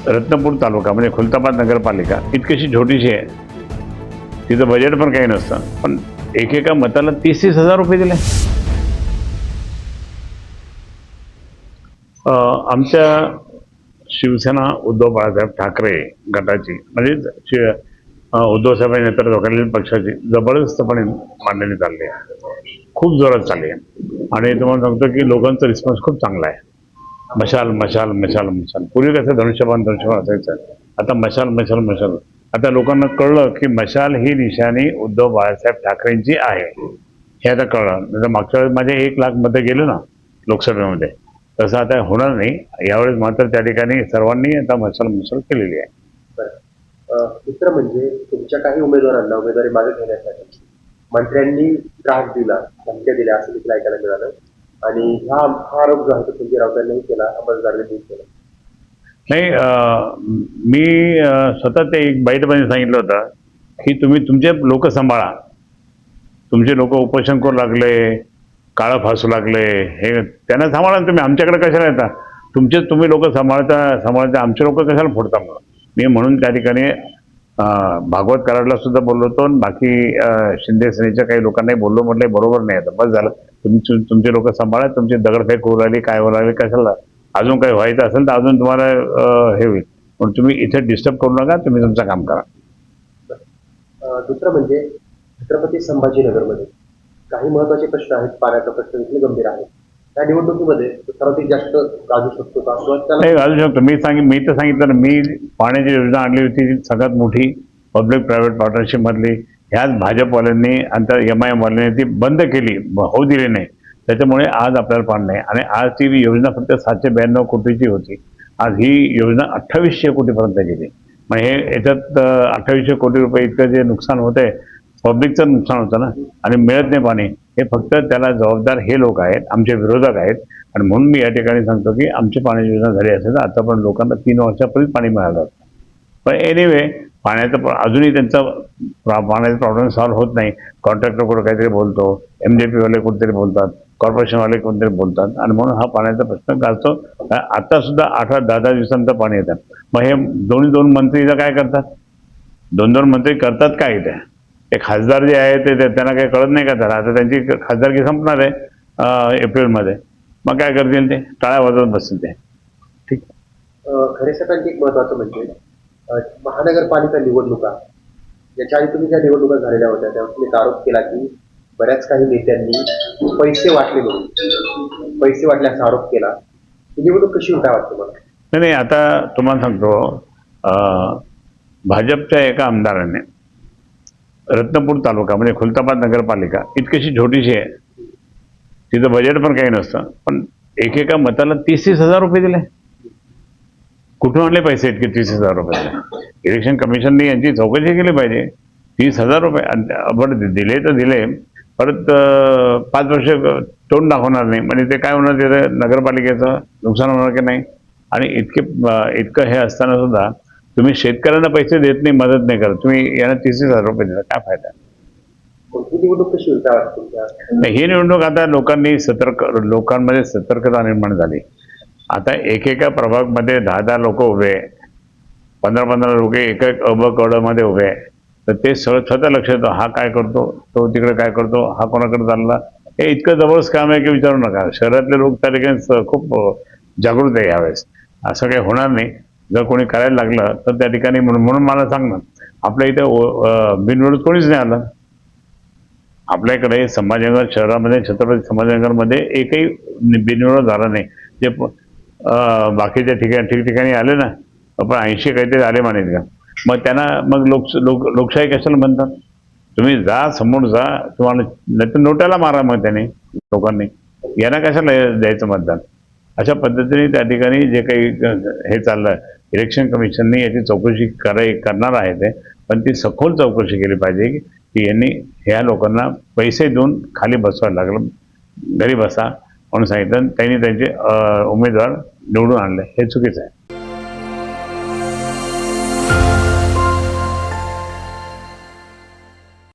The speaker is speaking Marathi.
रत्नपूर तालुका म्हणजे खुलताबाद नगरपालिका इतकीशी छोटीशी आहे. तिचं बजेट पण काही नसतं, पण एकेका मताला 30-30 हजार रुपये दिले. आमच्या शिवसेना उद्धव बाळासाहेब ठाकरे गटाची म्हणजे उद्धव साहेबांच्या नेतृत्वाखालील पक्षाची जबरदस्तपणे मांडणी चालली आहे, खूप जोरात चालली आहे. आणि तुम्हाला सांगतो की लोकांचा रिस्पॉन्स खूप चांगला आहे. मशाल मशाल मशाल मशाल, पूर्वी कसं धनुष्यबाण असायचं, आता मशाल मशाल मशाल. आता लोकांना कळलं की मशाल ही निशाणी उद्धव बाळासाहेब ठाकरेंची आहे हे आता कळलं. म्हणजे मागच्या वेळेस माझे 1 लाख मध्ये गेले ना लोकसभेमध्ये, तसं आता होणार नाही. यावेळेस मात्र त्या ठिकाणी सर्वांनी आता मशाल मशाल केलेली आहे. दुसरं म्हणजे तुमच्या काही उमेदवारांना उमेदवारी मागे घेण्यासाठी मंत्र्यांनी त्रास दिला, धमक्या दिल्या असं देखील ऐकायला मिळालं. आणि हा आरोप जो आहे तो संजय राऊतांनी केला, अंमलदारांनी केला. नाही, मी स्वतः ते एक बाईटमध्ये सांगितलं होतं की तुम्ही तुमचे लोक सांभाळा. तुमचे लोक उपोषण करू लागले, काळं फासू लागले, हे त्यांना सांभाळा. तुम्ही आमच्याकडे कशाला येता? तुम्ही लोक सांभाळता आमचे लोक कशाला फोडता? मी म्हणून त्या ठिकाणी भागवत कराडला सुद्धा बोललो होतो आणि बाकी शिंदे सेनेच्या काही लोकांनाही बोललो, म्हटलं बरोबर नाही आता, बस झालं. तुमचे लोक सांभाळा. तुमची दगडफेक होऊ राहिली, काय होऊ राहिली, कशाला? अजून काही व्हायचं असेल तर अजून तुम्हाला हे होईल, पण तुम्ही इथे डिस्टर्ब करू नका, तुम्ही तुमचं काम करा. दुसरं म्हणजे छत्रपती संभाजीनगरमध्ये काही महत्वाचे प्रश्न आहेत. पाण्याचा प्रश्न देखील गंभीर आहे. त्या निवडणुकीमध्ये सर्वाधिक जास्त गाजू शकतो का? नाही, गाजू शकतो. मी तर सांगितलं ना, मी पाण्याची योजना आणली होती सगळ्यात मोठी पब्लिक प्रायव्हेट पार्टनरशिप मधली. ह्याच भाजपवाल्यांनी आणि MIM वाल्यांनी ती बंद केली, होऊ दिली नाही. त्याच्यामुळे आज आपल्याला पाणी नाही. आणि आज ती योजना फक्त 792 कोटीची होती. आज ही योजना 2800 कोटीपर्यंत गेली. मग हे याच्यात 2800 कोटी रुपये इतकं जे नुकसान होतंय, पब्लिकचं नुकसान होतं ना, आणि मिळत नाही पाणी. हे फक्त त्याला जबाबदार हे लोक आहेत, आमचे विरोधक आहेत. आणि म्हणून मी या ठिकाणी सांगतो की आमची पाण्याची योजना झाली असेल तर आता पण लोकांना 3 वर्षापूर्वी पाणी मिळालं होतं. पण एनिवे पाण्याचं अजूनही त्यांचा पाण्याचा प्रॉब्लेम सॉल्व्ह होत नाही. कॉन्ट्रॅक्टर कुठं काहीतरी बोलतो, MJP वाले कोणतरी बोलतात, कॉर्पोरेशनवाले कोणतरी बोलतात, आणि म्हणून हा पाण्याचा प्रश्न गाजतो. आता सुद्धा 8-10 दिवसांचं पाणी येतं. मग हे दोन मंत्री इथं काय करतात? 2 मंत्री करतात काय इथे? ते खासदार जे आहे ते त्यांना काही कळत नाही का? त्याला आता त्यांची खासदारकी संपणार आहे एप्रिलमध्ये. मग काय करतील? ते टाळ्या वाजवत बसतील ते. ठीक. खरेसाठी एक महत्वाचं म्हणजे महानगरपालिका निवडणुका, याच्या आधी तुम्ही ज्या निवडणुका झालेल्या होत्या त्यावर तुम्ही आरोप केला की बऱ्याच काही नेत्यांनी पैसे वाटल्याचा आरोप केला. ही निवडणूक कशी काय वाटतं मला? नाही, आता तुम्हाला सांगतो, भाजपच्या एका आमदाराने रत्नपूर तालुका म्हणजे खुलताबाद नगरपालिका इतकीशी छोटीशी आहे, तिचं बजेट पण काही नसतं, पण एकेका मताला 30-30 हजार रुपये दिले. कुठून आणले पैसे इतके 30 हजार रुपये? इलेक्शन कमिशनने यांची चौकशी केली पाहिजे. 30 हजार रुपये पण दिले तर दिले, परत 5 वर्ष तोंड दाखवणार नाही म्हणजे ते काय होणार? ते नगरपालिकेचं नुकसान होणार की नाही? आणि इतकं हे असताना सुद्धा तुम्ही शेतकऱ्यांना पैसे देत नाही, मदत नाही करत, तुम्ही यांना 30 हजार रुपये दिला, काय फायदा? ही निवडणूक आता लोकांमध्ये सतर्कता निर्माण झाली. आता एकेका प्रभागमध्ये 10-10 लोक उभे, 15-15 लोक एक क मध्ये उभे, तर ते स्वतः लक्ष येतं, हा काय करतो, तो तिकडे काय करतो, हा कोणाकडे चालला. हे इतकं जबरदस्त काम आहे की विचारू नका. शहरातले लोक त्या ठिकाणी खूप जागृत आहे यावेळेस. असं काही होणार नाही. जर कोणी करायला लागलं तर त्या ठिकाणी म्हणून मला सांग ना, आपल्या इथं बिनविरोध कोणीच नाही आलं. आपल्याकडे संभाजीनगर शहरामध्ये, छत्रपती संभाजीनगरमध्ये एकही बिनविरोध झाला नाही. जे बाकीच्या ठिकठिकाणी आले ना, आपण 80 काहीतरी आले मानेल का? मग त्यांना मग लोकशाही कशाला म्हणतात? तुम्ही जा, समोर जा, तुम्हाला नाही तर नोटाला मारा मग त्याने लोकांनी. यांना कशाला द्यायचं मतदान? अशा पद्धतीने त्या ठिकाणी जे काही हे चाललं, इलेक्शन कमिशनने याची चौकशी करणार आहे ते, पण ती सखोल चौकशी केली पाहिजे की यांनी ह्या लोकांना पैसे देऊन खाली बसवायला लागलं, घरी बसा म्हणून सांगितलं, त्यांनी त्यांचे उमेदवार निवडून आणले. हे चुकीचं आहे.